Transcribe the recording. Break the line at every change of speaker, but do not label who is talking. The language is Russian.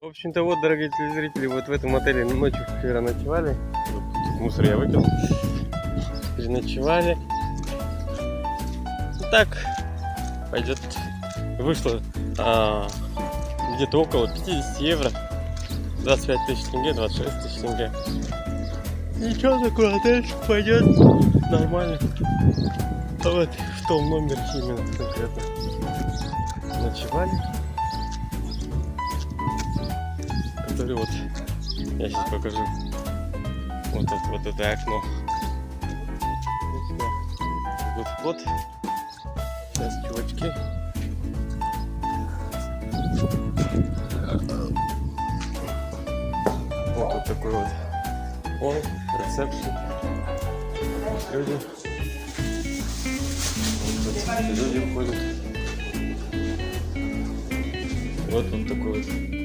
В общем-то, вот, дорогие телезрители, вот в этом отеле ночью вчера ночевали. Вот, мусор я выкинул. Переночевали. Ну, так, пойдет. Вышло где-то около 50 евро. 25 тысяч тенге, 26 тысяч тенге. Ничего, такой отельчик пойдет. Нормально. А вот в том номере именно конкретно ночевали. Который вот, я сейчас покажу. Вот это окно. Тут вход. Сейчас, чувачки. Вот такой вот он, ресепшн. Люди. Вот люди входят. Вот такой вот